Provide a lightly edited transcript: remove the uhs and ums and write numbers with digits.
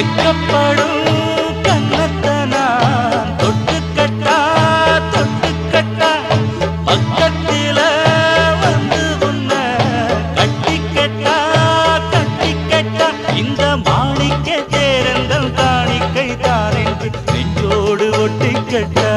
வெக்கப்படும் கண்ணத்தனா தொட்டுக்கட்டா தொட்டுக்கட்டா பக்கத்தில வந்து உன்ன கட்டிக்கட்டா கட்டிக்கட்டா இந்த மாணிக்க தேரங்கள் காணிக்கை தான் என்று நெஞ்சோடு ஒட்டிக்கட்டா